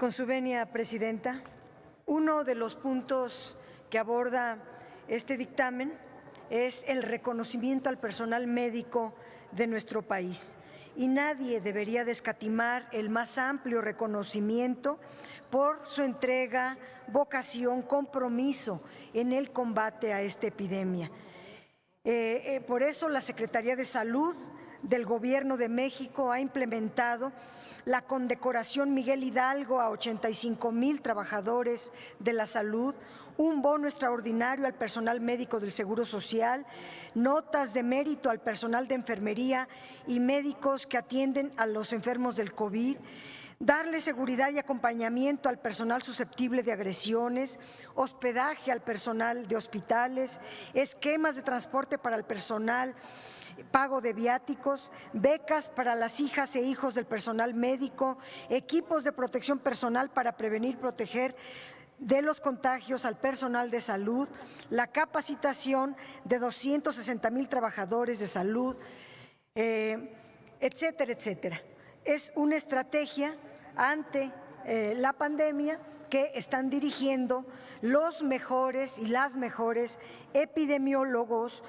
Con su venia, Presidenta, uno de los puntos que aborda este dictamen es el reconocimiento al personal médico de nuestro país. Y nadie debería de escatimar el más amplio reconocimiento por su entrega, vocación, compromiso en el combate a esta epidemia. Por eso la Secretaría de Salud del Gobierno de México ha implementado la condecoración Miguel Hidalgo a 85,000 trabajadores de la salud, un bono extraordinario al personal médico del Seguro Social, notas de mérito al personal de enfermería y médicos que atienden a los enfermos del COVID, darle seguridad y acompañamiento al personal susceptible de agresiones, hospedaje al personal de hospitales, esquemas de transporte para el personal, pago de viáticos, becas para las hijas e hijos del personal médico, equipos de protección personal para prevenir y proteger de los contagios al personal de salud, la capacitación de 260,000 trabajadores de salud, etcétera, etcétera. Es una estrategia ante la pandemia que están dirigiendo los mejores y las mejores epidemiólogos,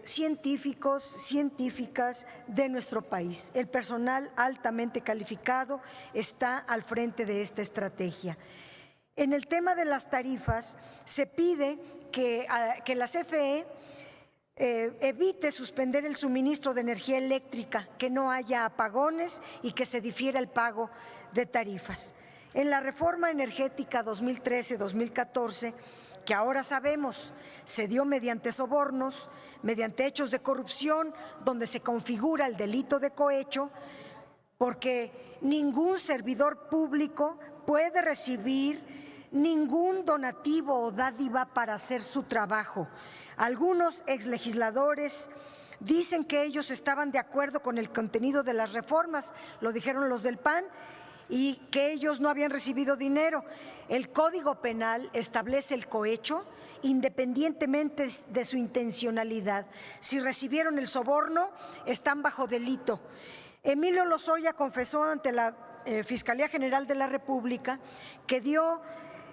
científicos, científicas de nuestro país. El personal altamente calificado está al frente de esta estrategia. En el tema de las tarifas, se pide que la CFE evite suspender el suministro de energía eléctrica, que no haya apagones y que se difiera el pago de tarifas. En la reforma energética 2013-2014, que ahora sabemos se dio mediante sobornos, mediante hechos de corrupción, donde se configura el delito de cohecho, porque ningún servidor público puede recibir ningún donativo o dádiva para hacer su trabajo. Algunos exlegisladores dicen que ellos estaban de acuerdo con el contenido de las reformas, lo dijeron los del PAN, y que ellos no habían recibido dinero. El Código Penal establece el cohecho independientemente de su intencionalidad. Si recibieron el soborno, están bajo delito. Emilio Lozoya confesó ante la Fiscalía General de la República que dio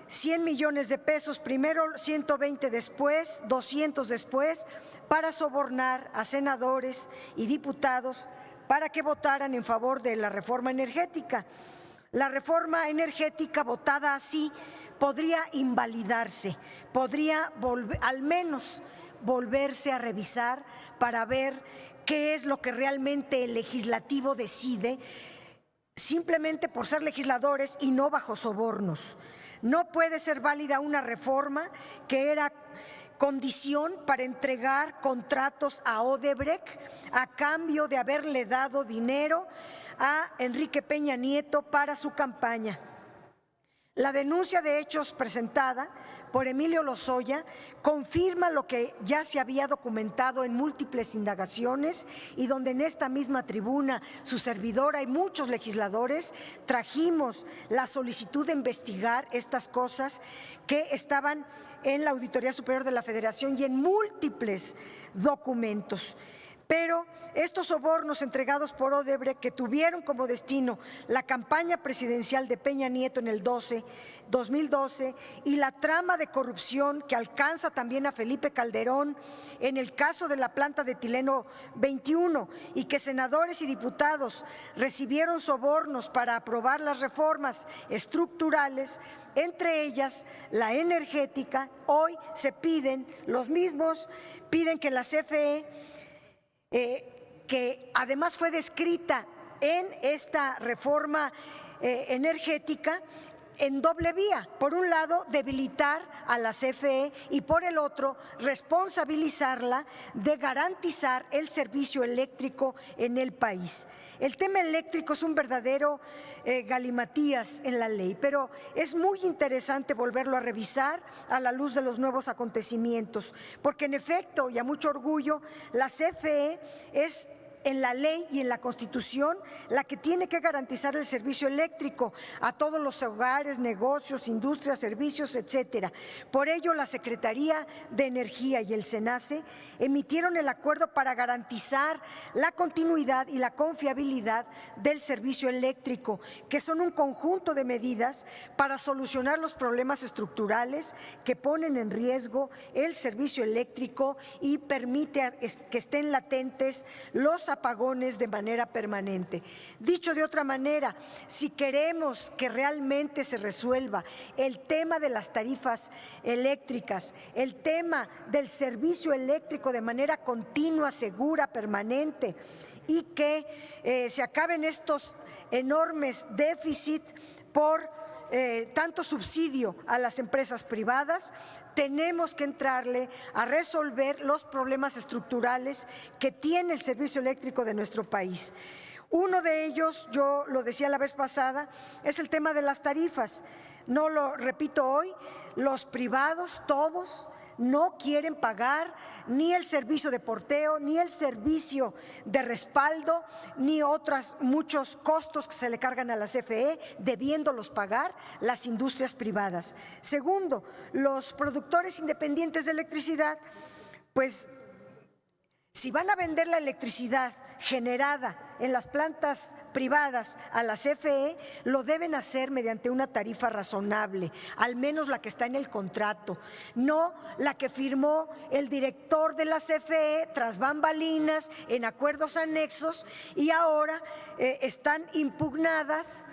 100 millones de pesos, primero 120 después, 200 después, para sobornar a senadores y diputados para que votaran en favor de la reforma energética. La reforma energética votada así podría invalidarse, podría al menos volverse a revisar para ver qué es lo que realmente el legislativo decide, simplemente por ser legisladores y no bajo sobornos. No puede ser válida una reforma que era condición para entregar contratos a Odebrecht a cambio de haberle dado dinero a Enrique Peña Nieto para su campaña. La denuncia de hechos presentada por Emilio Lozoya confirma lo que ya se había documentado en múltiples indagaciones y donde en esta misma tribuna su servidora y muchos legisladores trajimos la solicitud de investigar estas cosas que estaban en la Auditoría Superior de la Federación y en múltiples documentos. Pero estos sobornos entregados por Odebrecht, que tuvieron como destino la campaña presidencial de Peña Nieto en el 2012 y la trama de corrupción que alcanza también a Felipe Calderón en el caso de la planta de etileno 21 y que senadores y diputados recibieron sobornos para aprobar las reformas estructurales, entre ellas la energética, hoy se piden, los mismos piden que la CFE, que además fue descrita en esta reforma energética en doble vía. Por un lado, debilitar a la CFE y por el otro, responsabilizarla de garantizar el servicio eléctrico en el país. El tema eléctrico es un verdadero galimatías en la ley, pero es muy interesante volverlo a revisar a la luz de los nuevos acontecimientos, porque en efecto, y a mucho orgullo, la CFE es en la ley y en la Constitución la que tiene que garantizar el servicio eléctrico a todos los hogares, negocios, industrias, servicios, etcétera. Por ello, la Secretaría de Energía y el SENACE emitieron el acuerdo para garantizar la continuidad y la confiabilidad del servicio eléctrico, que son un conjunto de medidas para solucionar los problemas estructurales que ponen en riesgo el servicio eléctrico y permite que estén latentes los apagones de manera permanente. Dicho de otra manera, si queremos que realmente se resuelva el tema de las tarifas eléctricas, el tema del servicio eléctrico de manera continua, segura, permanente, y que se acaben estos enormes déficits por tanto subsidio a las empresas privadas, tenemos que entrarle a resolver los problemas estructurales que tiene el servicio eléctrico de nuestro país. Uno de ellos, yo lo decía la vez pasada, es el tema de las tarifas. No lo repito hoy, los privados, todos, no quieren pagar ni el servicio de porteo, ni el servicio de respaldo, ni otros muchos costos que se le cargan a la CFE, debiéndolos pagar las industrias privadas. Segundo, los productores independientes de electricidad, pues si van a vender la electricidad generada en las plantas privadas a la CFE, lo deben hacer mediante una tarifa razonable, al menos la que está en el contrato, no la que firmó el director de la CFE tras bambalinas en acuerdos anexos y ahora están impugnadas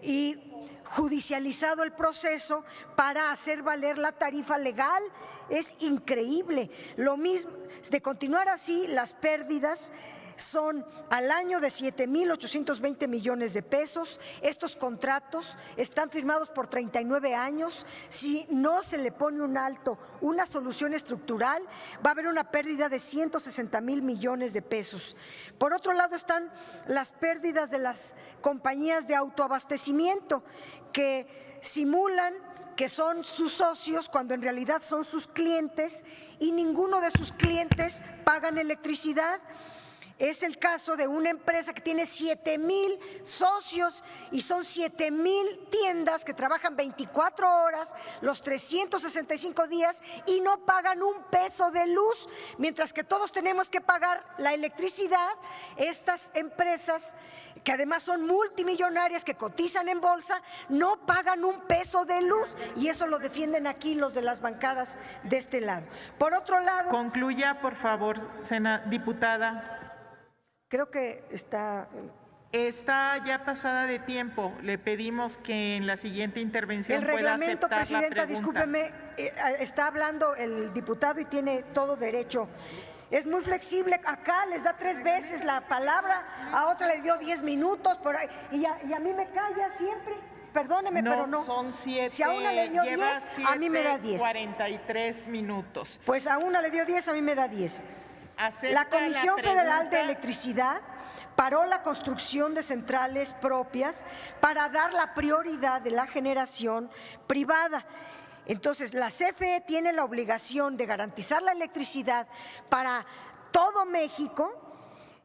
y judicializado el proceso para hacer valer la tarifa legal. Es increíble. Lo mismo, de continuar así, las pérdidas son al año de 7,820 millones de pesos. Estos contratos están firmados por 39 años. Si no se le pone un alto, una solución estructural, va a haber una pérdida de 160,000 millones de pesos. Por otro lado están las pérdidas de las compañías de autoabastecimiento que simulan que son sus socios cuando en realidad son sus clientes y ninguno de sus clientes pagan electricidad. Es el caso de una empresa que tiene 7,000 socios y son 7,000 tiendas que trabajan 24 horas, los 365 días y no pagan un peso de luz, mientras que todos tenemos que pagar la electricidad. Estas empresas, que además son multimillonarias, que cotizan en bolsa, no pagan un peso de luz y eso lo defienden aquí los de las bancadas de este lado. Por otro lado… Concluya, por favor, diputada. Creo que está ya pasada de tiempo. Le pedimos que en la siguiente intervención pueda aceptar la pregunta. El reglamento, presidenta, discúlpeme, está hablando el diputado y tiene todo derecho. Es muy flexible, acá les da 3 veces la palabra, a otra le dio 10 minutos, por ahí, y a mí me calla siempre. Perdóneme, no, pero no. Son 7. Si a una le dio 10, a mí me da 10. 43 minutos. Pues a una le dio 10, a mí me da 10. La Comisión Federal de Electricidad paró la construcción de centrales propias para dar la prioridad de la generación privada. Entonces, la CFE tiene la obligación de garantizar la electricidad para todo México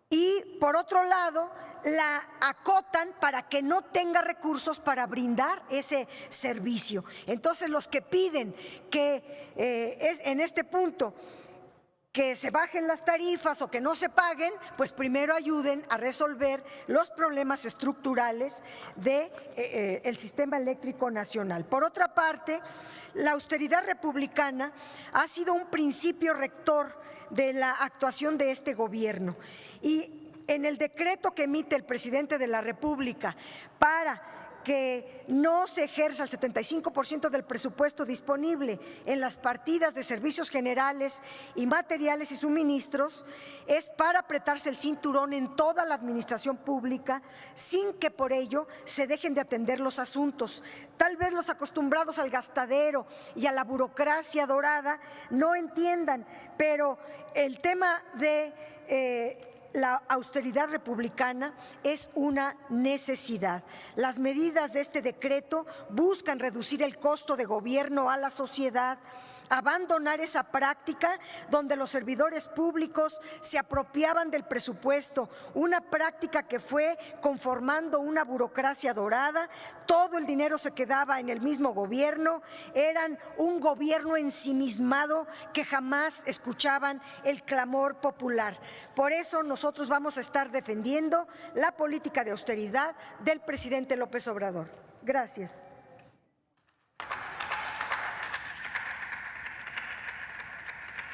y, por otro lado, la acotan para que no tenga recursos para brindar ese servicio. Entonces, los que piden que en este punto que se bajen las tarifas o que no se paguen, pues primero ayuden a resolver los problemas estructurales del sistema eléctrico nacional. Por otra parte, la austeridad republicana ha sido un principio rector de la actuación de este gobierno y en el decreto que emite el presidente de la República para que no se ejerza el 75% del presupuesto disponible en las partidas de servicios generales y materiales y suministros, es para apretarse el cinturón en toda la administración pública sin que por ello se dejen de atender los asuntos. Tal vez los acostumbrados al gastadero y a la burocracia dorada no entiendan, pero el tema de la austeridad republicana es una necesidad. Las medidas de este decreto buscan reducir el costo de gobierno a la sociedad, abandonar esa práctica donde los servidores públicos se apropiaban del presupuesto, una práctica que fue conformando una burocracia dorada, todo el dinero se quedaba en el mismo gobierno, eran un gobierno ensimismado que jamás escuchaban el clamor popular. Por eso nosotros vamos a estar defendiendo la política de austeridad del presidente López Obrador. Gracias.